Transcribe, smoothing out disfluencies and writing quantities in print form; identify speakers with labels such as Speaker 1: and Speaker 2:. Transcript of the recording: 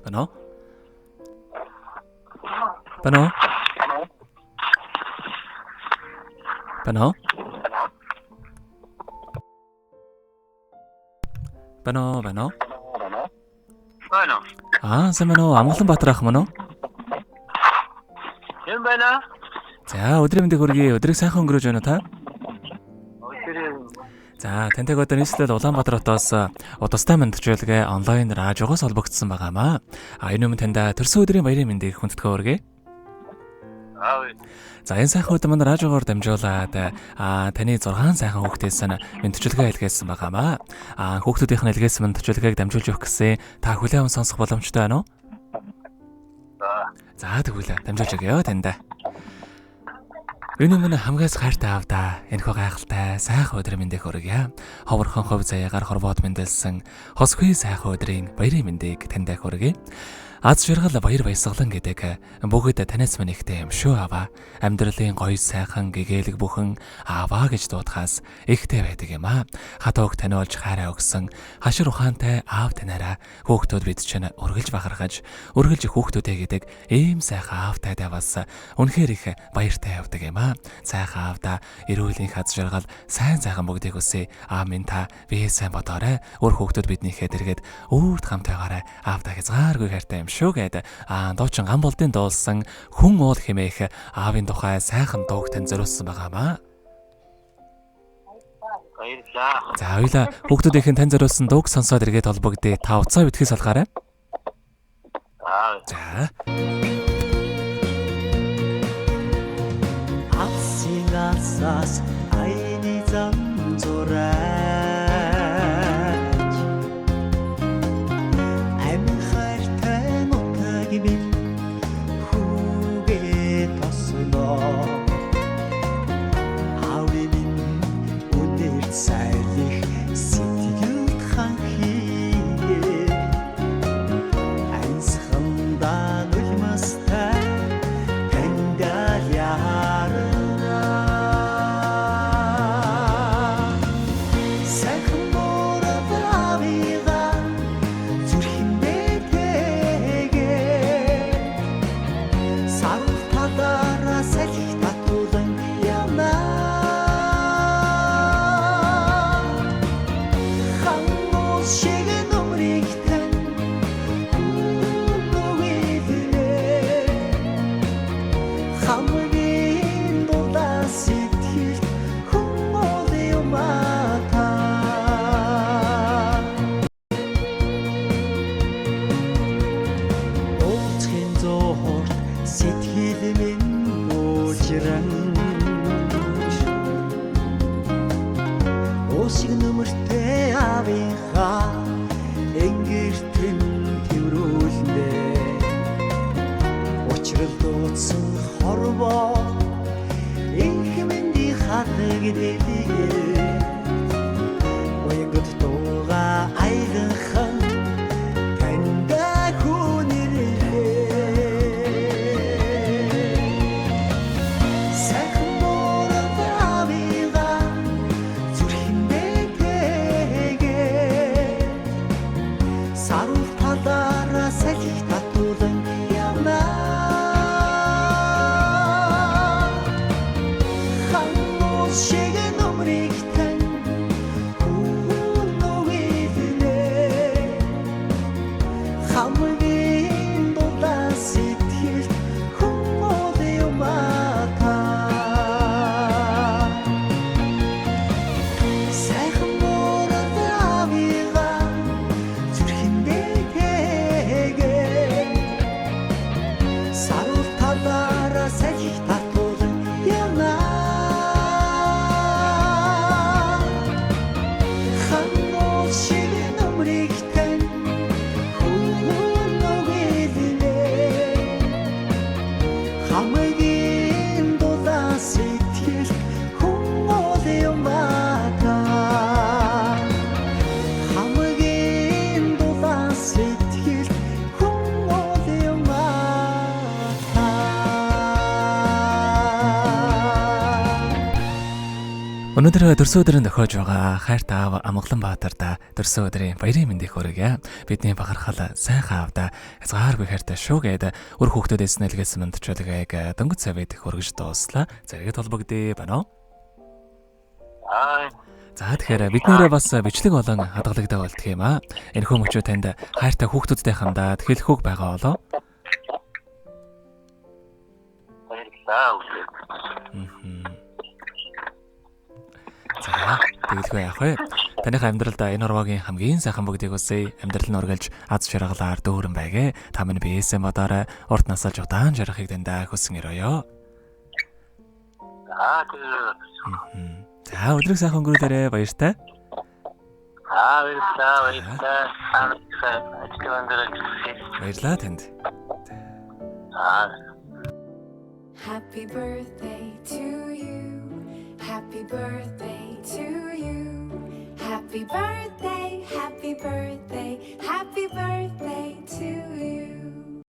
Speaker 1: Байна уу? Байна уу? Байна уу? Байна уу? Байна уу?
Speaker 2: Байна.
Speaker 1: Сайн байна уу? Амгаланбаатар ах мөн үү?
Speaker 2: Хэн байна?
Speaker 1: За, өдрийн мэндийг хүргэе. Өдрийг сайхан өнгөрөөж байна уу та? За, тантай одоо нийслэл Улаанбаатар хотоос удастай мэндчилгээ онлайн радиогоос холбогдсон байгаамаа. Энэ өмнө танда төрсөн өдрийн баярын мэндийг хүндэтгэн хүргэе. За, энэ сайхан өдөр манай радиогоор дамжуулаад таны 6 сайхан хүүхдээс нь мэндчилгээ илгээсэн байгаамаа. Хүүхдүүдийнх нь илгээсэн мэндчилгээг дамжуулж өгөх гэсэн та хүлээвэн сонсох боломжтой байна уу? За, тэгвэл дамжуулж өгье танд. Энэ өмнө хамгаас хайртай аавда энэхүү гайхалтай сайхан өдрийн мэндийг хүргье. Ховорхон хөв заяагаар хорвоод мэндэлсэн хосгүй сайхан өдрийн баярын мэндийг танд хүргэе. Аз жаргал баяр баясгалан гэдэг бүгд танаас минь ихтэй юм шүү аваа. Амьдралын гоё сайхан гэгээлэг бүхэн аваа гэж дуудахаас ихтэй байдаг юм аа. Хатууг таниулж хайраа өгсөн хашир ухаантай аав танаараа хүүхдүүд бид чинь үргэлж бахархаж үргэлж хүүхдүүдээ гэдэг ийм сайхан аавтай даваас үнэхээр их баяртай явдаг юм аа. Сайхан аавда эрүүлийн аз жаргал сайн сайхан бүгдийг өсөе. Аамин та бие сайн бодоорой. Өөр хүүхдүүд биднийхээ дэргээд үрд хамтаагаарай. Аавда хязгааргүй хайртай шүү гэдэг дуучин ган болдын дуулсан хүн уул хэмээх аавын тухай сайхан дууг тань зориулсан байгаамаа.
Speaker 2: Баярлалаа.
Speaker 1: За хоёлаа хүүхдүүдийнхэн тань зориулсан дууг сонсоод эргээд холбогдъё. Та уцаа битгий салгаарай. За.
Speaker 3: Апсигасас айни замзурай.
Speaker 1: Өнөөдөр дөрсөн өдрийн тохиож байгаа хайртай аав Амгаланбаатарда дөрсөн өдрийн баярын мэндийг хүргье. Бидний бахархал сайхан аавда хязгааргүй хайртай шүү гэдэг өр хүүхдүүдээс нэлгээсэн мандчилгааг дөнгөж цавьд хүргэж дууслаа. Зэрэг толбогдъё байна уу? За тэгэхээр бид нэрээ бас бичлэг болон хадгалагтай болдго юм аа. Энэхүү мөчөө танд хайртай хүүхдүүдтэй хандаад хэлэх үг байгаа болоо. За тэгэлгүй яах вэ? Таних амьдралд энэ орвогийн хамгийн сайхан бүгдийг үсэй. Амьдрал нь ургалж аз жаргалаар дүүрэн байгээ. Та минь биесээ модоор урт насалж удаан жаргахыг дандаа хүсэн өрөөё. За өдрийг сайхан өнгөрүүлээрэ баяртай. Баярлалаа танд.
Speaker 4: Happy birthday to you. Happy birthday to you. Happy birthday, happy birthday,